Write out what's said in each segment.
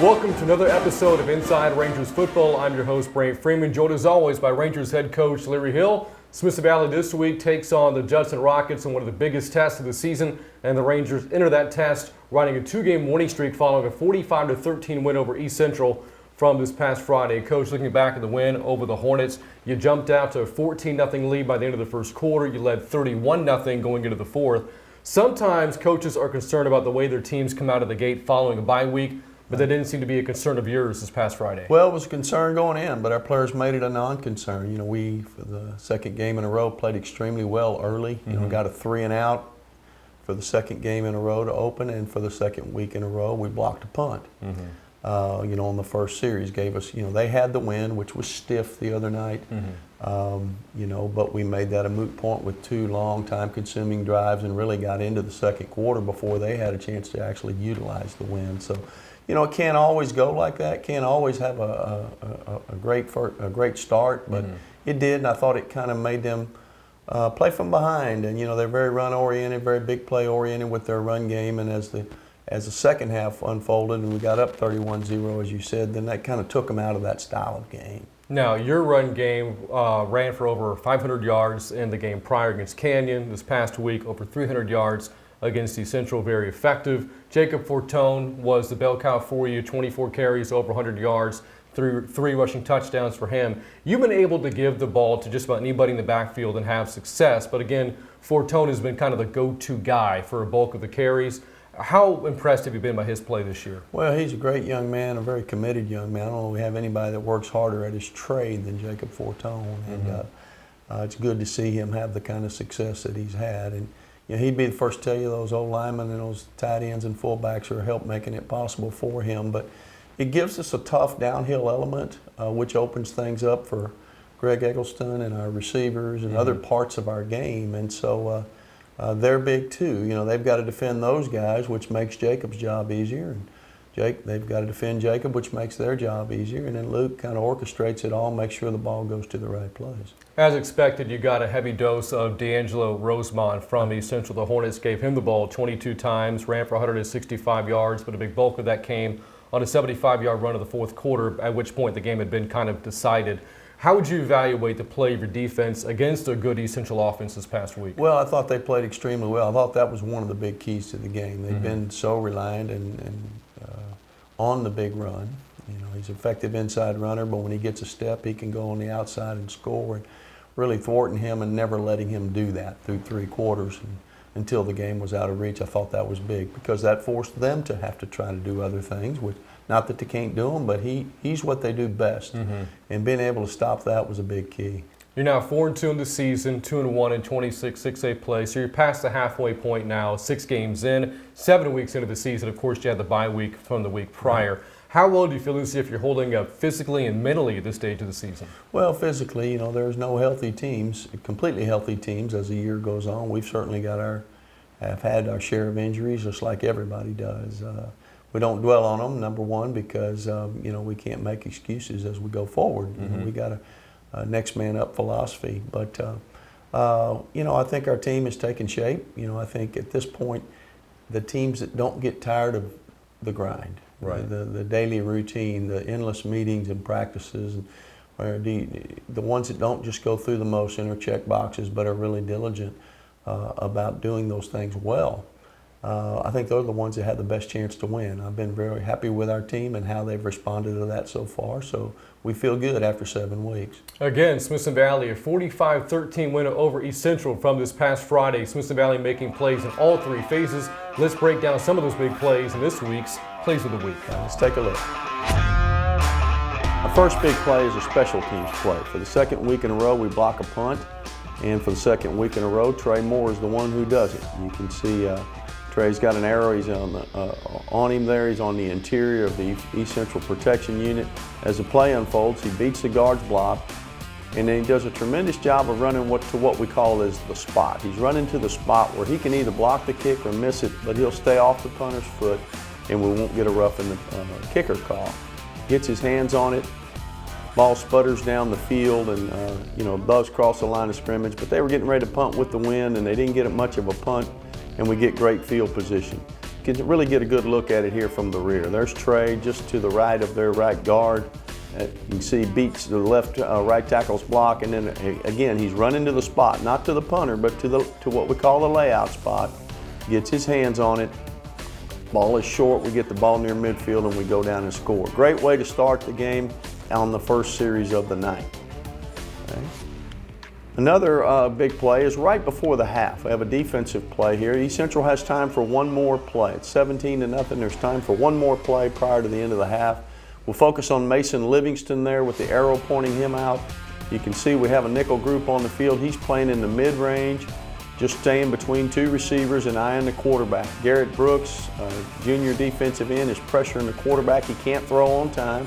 Welcome to another episode of Inside Rangers Football. I'm your host, Brant Freeman, joined as always by Rangers head coach Larry Hill. Smith Valley this week takes on the Judson Rockets in one of the biggest tests of the season, and the Rangers enter that test riding a two-game winning streak following a 45-13 win over East Central from this past Friday. Coach, looking back at the win over the Hornets, you jumped out to a 14-0 lead by the end of the first quarter. You led 31-0 going into the fourth. Sometimes coaches are concerned about the way their teams come out of the gate following a bye week, but that didn't seem to be a concern of yours this past Friday. Well, it was a concern going in, but our players made it a non-concern. We, for the second game in a row, played extremely well early. Got a 3-and-out for the second game in a row to open, and for the second week in a row, we blocked a punt. On the first series, gave us, they had the win, which was stiff the other night. But we made that a moot point with two long time-consuming drives and really got into the second quarter before they had a chance to actually utilize the win. So, it can't always go like that. Can't always have a great start, but it did, and I thought it kind of made them play from behind. And they're very run-oriented, very big play-oriented with their run game. And as the second half unfolded and we got up 31-0, as you said, then that kind of took them out of that style of game. Now, your run game ran for over 500 yards in the game prior against Canyon. This past week, over 300 yards against East Central, very effective. Jacob Fortone was the bell cow for you, 24 carries, over 100 yards, three rushing touchdowns for him. You've been able to give the ball to just about anybody in the backfield and have success, but again, Fortone has been kind of the go-to guy for a bulk of the carries. How impressed have you been by his play this year? Well, he's a great young man, a very committed young man. I don't know if we have anybody that works harder at his trade than Jacob Fortone. And it's good to see him have the kind of success that he's had. And he'd be the first to tell you those old linemen and those tight ends and fullbacks are help making it possible for him. But it gives us a tough downhill element, which opens things up for Greg Eggleston and our receivers and other parts of our game. And so they're big too. They've got to defend those guys, which makes Jacob's job easier. And they've got to defend Jacob, which makes their job easier. And then Luke kind of orchestrates it all, makes sure the ball goes to the right place. As expected, you got a heavy dose of D'Angelo Rosemont from East Central. The Hornets gave him the ball 22 times, ran for 165 yards, but a big bulk of that came on a 75-yard run of the fourth quarter, at which point the game had been kind of decided. How would you evaluate the play of your defense against a good East Central offense this past week? Well, I thought they played extremely well. I thought that was one of the big keys to the game. They've been so reliant and on the big run. He's an effective inside runner, but when he gets a step, he can go on the outside and score. And really thwarting him and never letting him do that through three quarters until the game was out of reach. I thought that was big because that forced them to have to try to do other things, which not that they can't do them, but he's what they do best. And being able to stop that was a big key. You're now 4-2 in the season, 2-1 in 26 6A play. So you're past the halfway point now, 6 games in, 7 weeks into the season. Of course, you had the bye week from the week prior. How well do you feel as if you're holding up physically and mentally at this stage of the season? Well, physically, there's no healthy teams, completely healthy teams as the year goes on. We've certainly have had our share of injuries, just like everybody does. We don't dwell on them, number one, because we can't make excuses as we go forward. We got a next man up philosophy. But I think our team is taking shape. I think at this point, the teams that don't get tired of the grind, the daily routine, the endless meetings and practices, the ones that don't just go through the motion or check boxes, but are really diligent about doing those things well. I think those are the ones that have the best chance to win. I've been very happy with our team and how they've responded to that so far. So we feel good after 7 weeks. Again, Smith Valley, a 45-13 win over East Central from this past Friday. Smith Valley making plays in all 3 phases. Let's break down some of those big plays in this week's Plays of the Week. Let's take a look. Our first big play is a special teams play. For the second week in a row, we block a punt. And for the second week in a row, Trey Moore is the one who does it. You can see Trey's got an arrow. He's on him there. He's on the interior of the East Central protection unit. As the play unfolds, he beats the guard's block, And then he does a tremendous job of running to what we call is the spot. He's running to the spot where he can either block the kick or miss it, but he'll stay off the punter's foot and we won't get a roughing the kicker call. Gets his hands on it, ball sputters down the field and does cross the line of scrimmage, but they were getting ready to punt with the wind and they didn't get much of a punt, and we get great field position. You can really get a good look at it here from the rear. There's Trey just to the right of their right guard. You can see he beats the left right tackle's block, and then again he's running to the spot, not to the punter, but to what we call the layout spot. Gets his hands on it. Ball is short. We get the ball near midfield and we go down and score. Great way to start the game on the first series of the night. Okay. Another big play is right before the half. We have a defensive play here. East Central has time for one more play. It's 17-0. There's time for one more play prior to the end of the half. We'll focus on Mason Livingston there with the arrow pointing him out. You can see we have a nickel group on the field. He's playing in the mid-range, just staying between two receivers and eyeing the quarterback. Garrett Brooks, junior defensive end, is pressuring the quarterback. He can't throw on time.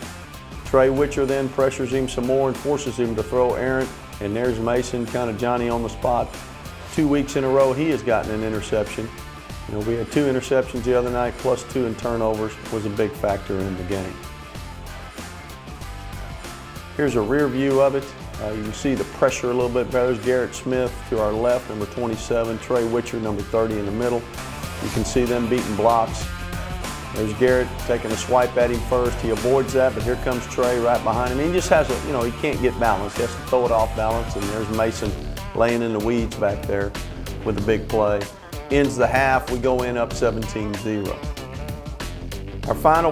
Trey Witcher then pressures him some more and forces him to throw errant. And there's Mason, kind of Johnny on the spot. 2 weeks in a row he has gotten an interception. We had 2 interceptions the other night, plus 2 in turnovers, was a big factor in the game. Here's a rear view of it. You can see the pressure a little bit better. There's Garrett Smith to our left, number 27, Trey Witcher, number 30 in the middle. You can see them beating blocks. There's Garrett taking a swipe at him first. He avoids that, but here comes Trey right behind him. He just has he can't get balance. He has to throw it off balance, and there's Mason laying in the weeds back there with a big play. Ends the half, we go in up 17-0. Our final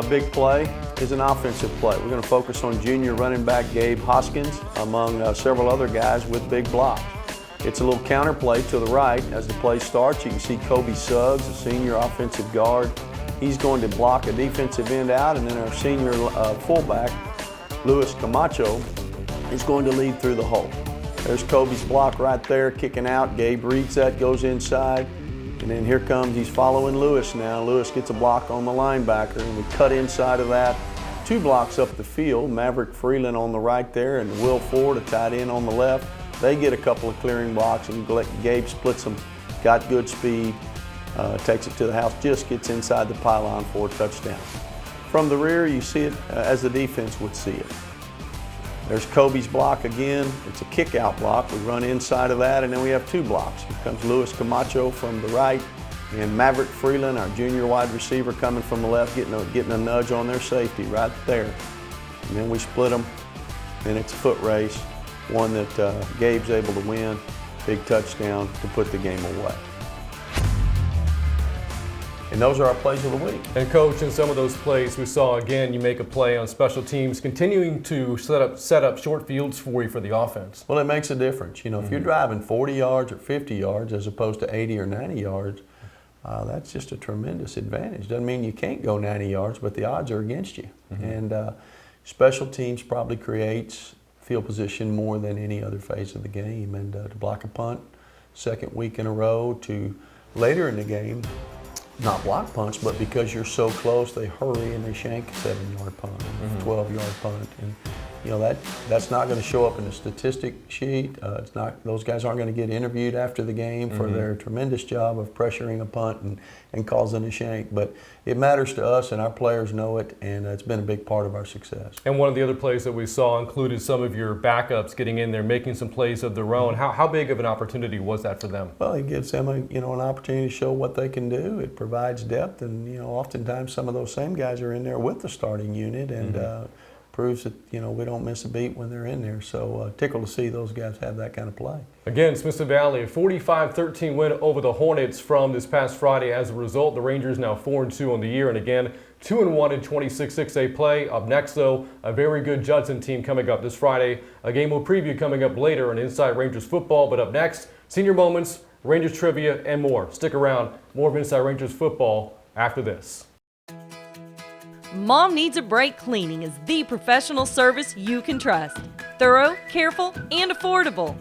big play is an offensive play. We're going to focus on junior running back Gabe Hoskins among several other guys with big blocks. It's a little counter play to the right. As the play starts, you can see Kobe Suggs, a senior offensive guard. He's going to block a defensive end out, and then our senior fullback, Luis Camacho, is going to lead through the hole. There's Kobe's block right there, kicking out. Gabe reads that, goes inside, and then here comes, he's following Lewis now. Lewis gets a block on the linebacker, and we cut inside of that. 2 blocks up the field, Maverick Freeland on the right there, and Will Ford, a tight end, on the left. They get a couple of clearing blocks, and Gabe splits them, got good speed. Takes it to the house, just gets inside the pylon for a touchdown. From the rear, you see it as the defense would see it. There's Kobe's block again. It's a kick-out block. We run inside of that, and then we have 2 blocks. Here comes Luis Camacho from the right, and Maverick Freeland, our junior wide receiver, coming from the left, getting a nudge on their safety right there. And then we split them, and it's a foot race, one that Gabe's able to win. Big touchdown to put the game away. And those are our plays of the week. And Coach, in some of those plays, we saw again you make a play on special teams, continuing to set up short fields for you for the offense. Well, it makes a difference. If you're driving 40 yards or 50 yards as opposed to 80 or 90 yards, that's just a tremendous advantage. Doesn't mean you can't go 90 yards, but the odds are against you. And special teams probably creates field position more than any other phase of the game. And to block a punt, second week in a row, to later in the game, not block punts, but because you're so close, they hurry and they shank a 7-yard punt, 12-yard punt, and that's not going to show up in the statistic sheet. It's not; those guys aren't going to get interviewed after the game for their tremendous job of pressuring a punt and causing a shank. But it matters to us, and our players know it, and it's been a big part of our success. And one of the other plays that we saw included some of your backups getting in there, making some plays of their own. How big of an opportunity was that for them? Well, it gives them an opportunity to show what they can do. It provides depth, and oftentimes some of those same guys are in there with the starting unit, and proves that we don't miss a beat when they're in there. So tickled to see those guys have that kind of play. Again, Smith Valley, a 45-13 win over the Hornets from this past Friday. As a result, the Rangers now 4-2 on the year, and again 2-1 in 26 6A play. Up next, though, a very good Judson team coming up this Friday. A game we'll preview coming up later on Inside Rangers Football. But up next, senior moments, Rangers trivia, and more. Stick around. More of Inside Rangers Football after this. Mom Needs a Break Cleaning is the professional service you can trust. Thorough, careful, and affordable.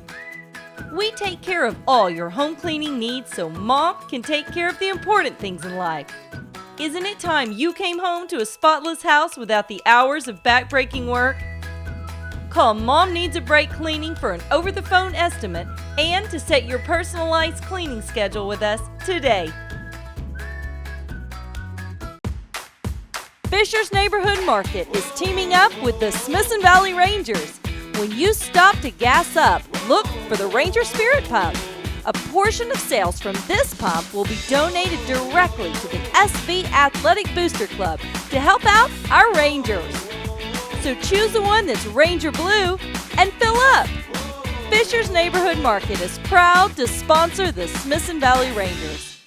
We take care of all your home cleaning needs so Mom can take care of the important things in life. Isn't it time you came home to a spotless house without the hours of back-breaking work? Call Mom Needs a Break Cleaning for an over-the-phone estimate and to set your personalized cleaning schedule with us today. Fisher's Neighborhood Market is teaming up with the Smithson Valley Rangers. When you stop to gas up, look for the Ranger Spirit Pump. A portion of sales from this pump will be donated directly to the SV Athletic Booster Club to help out our Rangers. So choose the one that's Ranger Blue and fill up. Fisher's Neighborhood Market is proud to sponsor the Smithson Valley Rangers.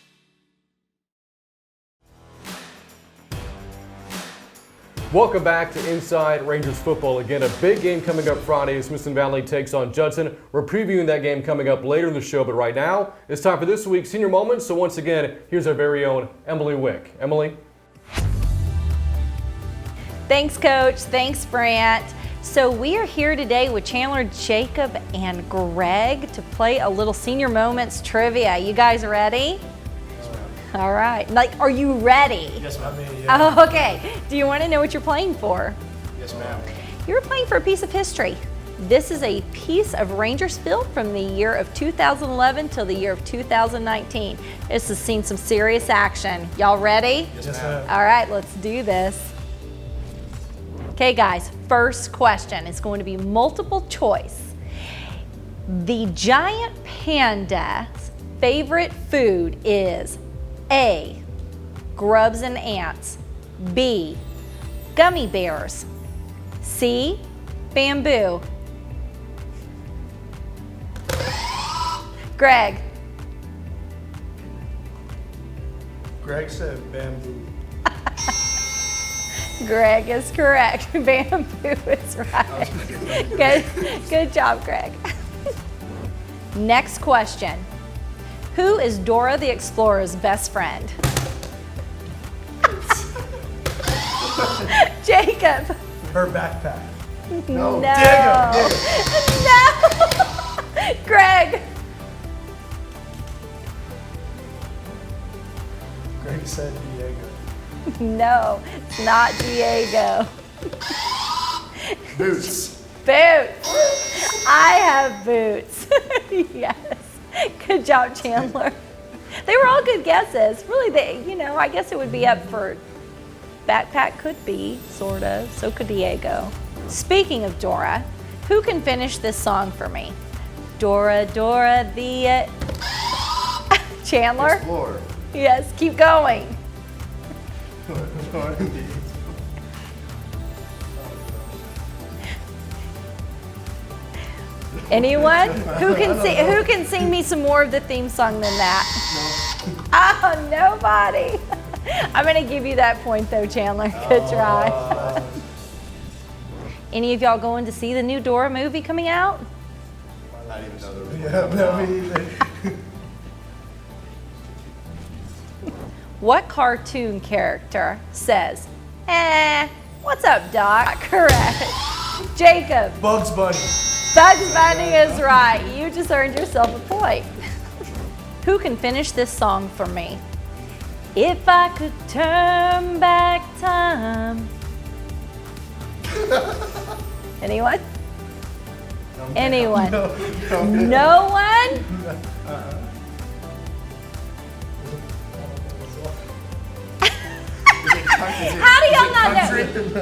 Welcome back to Inside Rangers Football. Again, a big game coming up Friday as Smithson Valley takes on Judson. We're previewing that game coming up later in the show, but right now it's time for this week's Senior Moments. So once again, here's our very own Emily Wick. Emily? Thanks, Coach. Thanks, Brant. So we are here today with Chandler, Jacob, and Greg to play a little Senior Moments trivia. You guys ready? All right. Like, are you ready? Yes, ma'am. Oh, okay. Do you want to know what you're playing for? Yes, ma'am. You're playing for a piece of history. This is a piece of Rangers film from the year of 2011 till the year of 2019. This has seen some serious action. Y'all ready? Yes, ma'am. All right, let's do this. Okay, guys, first question is going to be multiple choice. The giant panda's favorite food is A, grubs and ants, B, gummy bears, C, bamboo. Greg. Greg said bamboo. Greg is correct. Bamboo is right. Good job, Greg. Next question. Who is Dora the Explorer's best friend? Jacob. Her backpack. No. Diego. No. Greg. Greg said Diego. No, it's not Diego. Boots. Boots. I have boots. Yes. Good job, Chandler. They were all good guesses. Really, I guess it would be up for backpack could be, sort of. So could Diego. Speaking of Dora, who can finish this song for me? Dora, Dora, the... Chandler? Explorer. Yes, keep going. Anyone? Who can sing me some more of the theme song than that? No. Oh, nobody. I'm going to give you that point though, Chandler. Good try. Any of y'all going to see the new Dora movie coming out? I didn't even know there was one. Yeah, me either. What cartoon character says, what's up, Doc? Correct. Jacob. Bugs Bunny. Bugs Bunny is right. You just earned yourself a point. Who can finish this song for me? If I could turn back time. Anyone? Anyone? No one? How do y'all not know?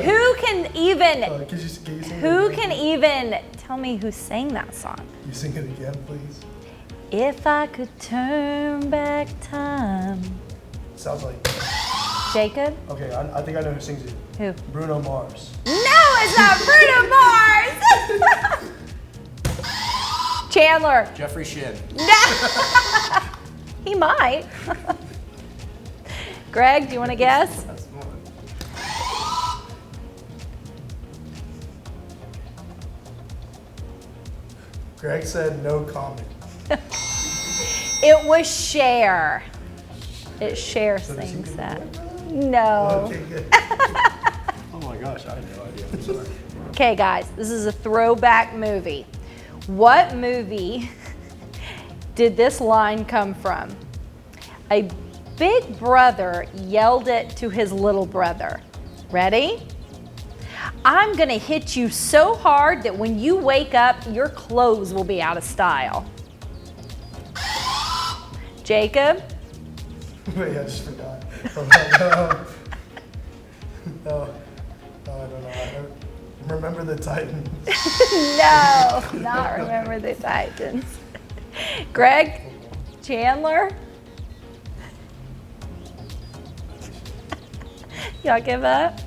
Who can even tell me who sang that song? You sing it again, please. If I could turn back time. Sounds like. Jacob? Okay, I think I know who sings it. Who? Bruno Mars. No, it's not Bruno Mars! Chandler. Jeffrey Shin. No. He might. Greg, do you want to guess? Greg said no comment. It was Cher. Cher sings that. No. Okay, good. Oh my gosh, I had no idea. I'm sorry. Okay, guys, this is a throwback movie. What movie did this line come from? A big brother yelled it to his little brother. Ready? I'm gonna hit you so hard that when you wake up, your clothes will be out of style. Jacob? Wait, I just forgot. No, I don't know. I don't remember the Titans. No, not remember the Titans. Greg? Chandler? Y'all give up?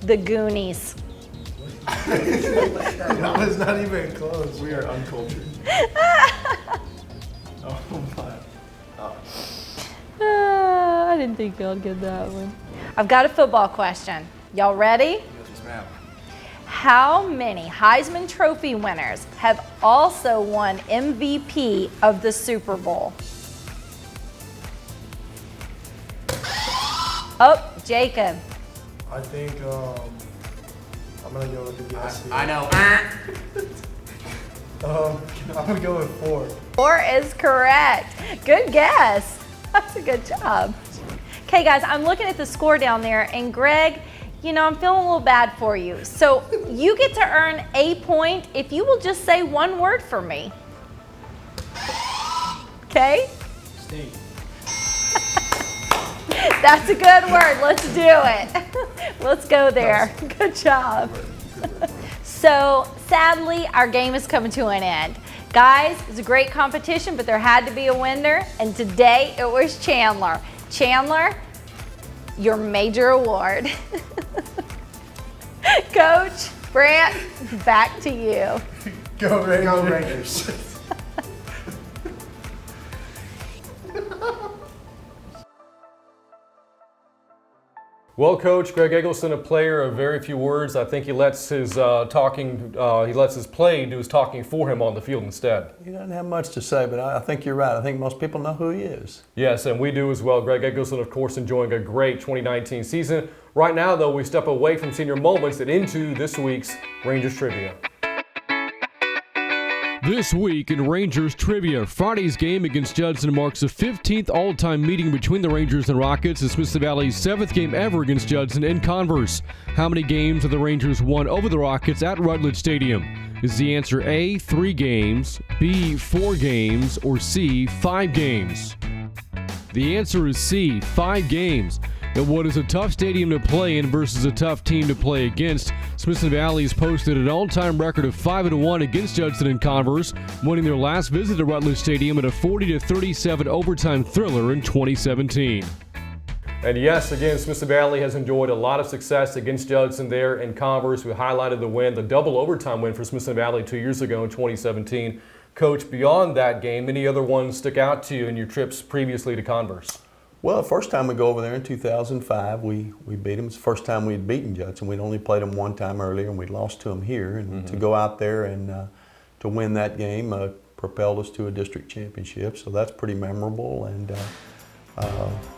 The Goonies. That was not even close. We are uncultured. Oh my. I didn't think y'all would get that one. I've got a football question. Y'all ready? Yes, ma'am. How many Heisman Trophy winners have also won MVP of the Super Bowl? Oh, Jacob. I think I'm gonna go with the guess here. I know. I'm gonna go with 4. 4 is correct. Good guess. That's a good job. Okay, guys, I'm looking at the score down there, and Greg, you know, I'm feeling a little bad for you. So you get to earn a point if you will just say one word for me. Okay? Steve. That's a good word. Let's do it. Let's go there. Good job. So sadly, our game is coming to an end. Guys, it's a great competition, but there had to be a winner, and today it was Chandler. Chandler, your major award. Coach Brant, back to you. Go Rangers. Go Rangers. Well, Coach, Greg Eggleston, a player of very few words. I think he lets his play do his talking for him on the field instead. He doesn't have much to say, but I think you're right. I think most people know who he is. Yes, and we do as well. Greg Eggleston, of course, enjoying a great 2019 season. Right now, though, we step away from senior moments and into this week's Rangers Trivia. This week in Rangers Trivia, Friday's game against Judson marks the 15th all-time meeting between the Rangers and Rockets. It's Smith Valley's 7th game ever against Judson in converse. How many games have the Rangers won over the Rockets at Rutledge Stadium? Is the answer A, 3 games, B, 4 games, or C, 5 games? The answer is C, 5 games. In what is a tough stadium to play in versus a tough team to play against, Smith Valley's posted an all-time record of 5-1 against Judson in converse, winning their last visit to Rutledge Stadium in a 40-37 overtime thriller in 2017. And yes, again, Smith Valley has enjoyed a lot of success against Judson there in converse. We highlighted the win, the double overtime win for Smith Valley 2 years ago in 2017. Coach, beyond that game, any other ones stick out to you in your trips previously to converse? Well, the first time we go over there in 2005, we beat them. It's the first time we'd beaten Judson. We'd only played them one time earlier, and we'd lost to them here. And to go out there and to win that game propelled us to a district championship. So that's pretty memorable. And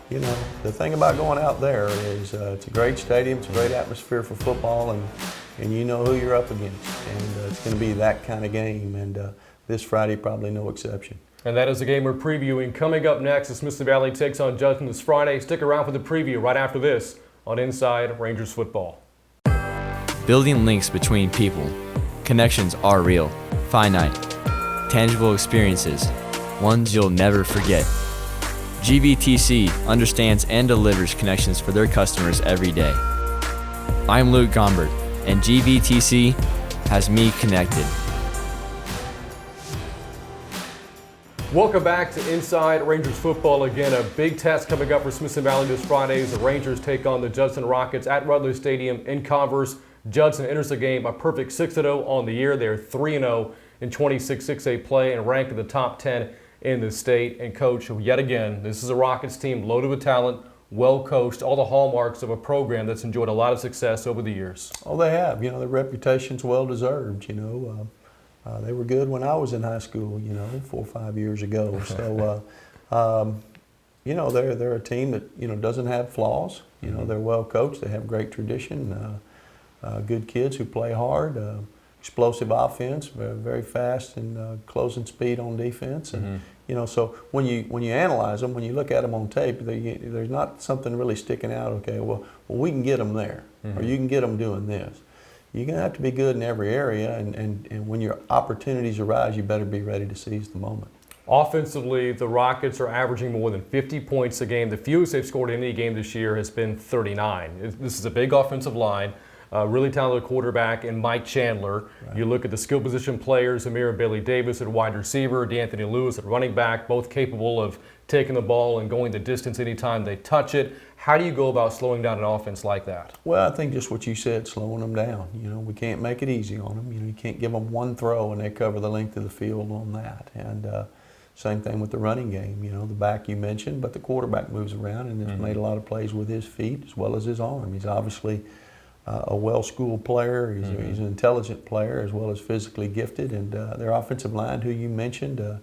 you know, the thing about going out there is it's a great stadium, it's a great atmosphere for football, and you know who you're up against. And it's going to be that kind of game. And this Friday, probably no exception. And that is the game we're previewing. Coming up next, as Smith Valley takes on Judson this Friday. Stick around for the preview right after this on Inside Rangers Football. Building links between people. Connections are real, finite, tangible experiences, ones you'll never forget. GVTC understands and delivers connections for their customers every day. I'm Luke Gombert, and GVTC has me connected. Welcome back to Inside Rangers Football. Again, a big test coming up for Smith Valley this Friday as the Rangers take on the Judson Rockets at Rutledge Stadium in converse. Judson enters the game a perfect 6-0 on the year. They're 3-0 in 26-6A play and ranked in the top 10 in the state. And Coach, yet again, this is a Rockets team loaded with talent, well coached, all the hallmarks of a program that's enjoyed a lot of success over the years. Oh, they have. You know, their reputation's well deserved, you know. They were good when I was in high school, you know, 4 or 5 years ago. So, you know, they're a team that, you know, doesn't have flaws. You know, they're well coached. They have great tradition. Good kids who play hard. explosive offense, very fast and closing speed on defense. And so when you analyze them, when you look at them on tape, there's not something really sticking out. Okay, well we can get them there, or you can get them doing this. You're going to have to be good in every area, and when your opportunities arise, you better be ready to seize the moment. Offensively, the Rockets are averaging more than 50 points a game. The fewest they've scored in any game this year has been 39. This is a big offensive line. Really talented quarterback in Mike Chandler. Right. You look at the skill position players, Amir and Bailey Davis at wide receiver, D'Anthony Lewis at running back, both capable of taking the ball and going the distance anytime they touch it. How do you go about slowing down an offense like that? Well, I think just what you said, slowing them down. We can't make it easy on them. You can't give them one throw and they cover the length of the field on that. And same thing with the running game. The back you mentioned, but the quarterback moves around and has made a lot of plays with his feet as well as his arm. He's obviously a well-schooled player. He's an intelligent player as well as physically gifted. And their offensive line, who you mentioned,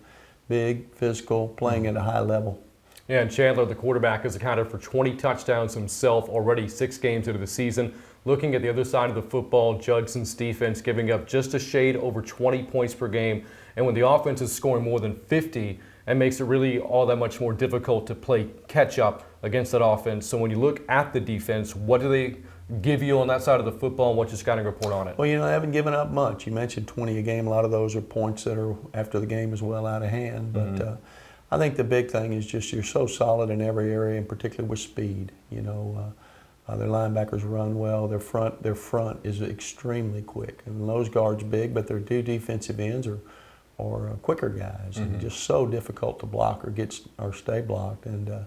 big, physical, playing at a high level. Yeah, and Chandler, the quarterback, has accounted for 20 touchdowns himself already 6 games into the season. Looking at the other side of the football, Judson's defense giving up just a shade over 20 points per game. And when the offense is scoring more than 50, it makes it really all that much more difficult to play catch-up against that offense. So when you look at the defense, what do they give you on that side of the football, and what's your scouting report on it? Well, they haven't given up much. You mentioned 20 a game. A lot of those are points that are after the game is well out of hand. But I think the big thing is just you're so solid in every area, and particularly with speed. Their linebackers run well. Their front is extremely quick. And those guards big, but their 2 defensive ends are quicker guys, and just so difficult to block or stay blocked. And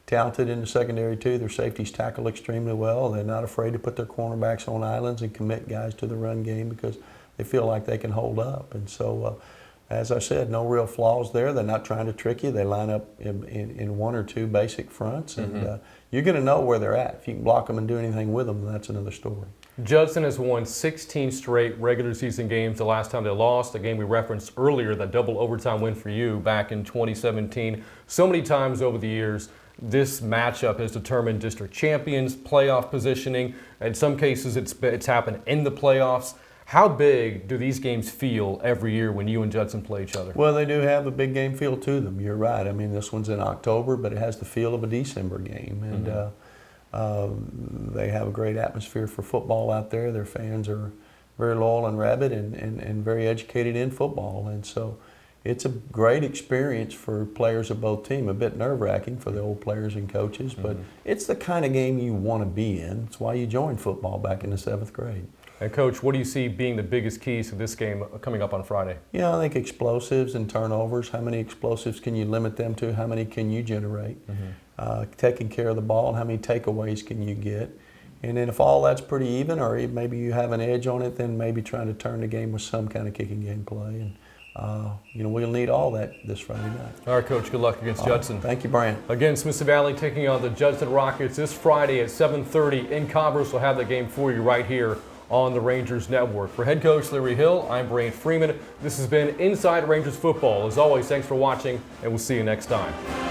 talented in the secondary too. Their safeties tackle extremely well. They're not afraid to put their cornerbacks on islands and commit guys to the run game because they feel like they can hold up. And so, as I said, no real flaws there. They're not trying to trick you. They line up in 1 or 2 basic fronts, and you're going to know where they're at. If you can block them and do anything with them, then that's another story. Judson has won 16 straight regular season games. The last time they lost, the game we referenced earlier, that double overtime win for you back in 2017. So many times over the years, this matchup has determined district champions, playoff positioning. In some cases, it's happened in the playoffs. How big do these games feel every year when you and Judson play each other? Well, they do have a big game feel to them. You're right. I mean, this one's in October, but it has the feel of a December game. And they have a great atmosphere for football out there. Their fans are very loyal and rabid and very educated in football. And so it's a great experience for players of both teams. A bit nerve-wracking for the old players and coaches, but it's the kind of game you want to be in. It's why you joined football back in the 7th grade. And Coach, what do you see being the biggest keys to this game coming up on Friday? I think explosives and turnovers. How many explosives can you limit them to? How many can you generate? Taking care of the ball, and how many takeaways can you get? And then if all that's pretty even, or maybe you have an edge on it, then maybe trying to turn the game with some kind of kicking game play. And we'll need all that this Friday night. All right, Coach, good luck against Judson. Thank you, Brant. Again, Smith Valley taking on the Judson Rockets this Friday at 7:30 in Converse. We'll have the game for you right here on the Rangers Network. For head coach Larry Hill, I'm Brant Freeman. This has been Inside Rangers Football. As always, thanks for watching, and we'll see you next time.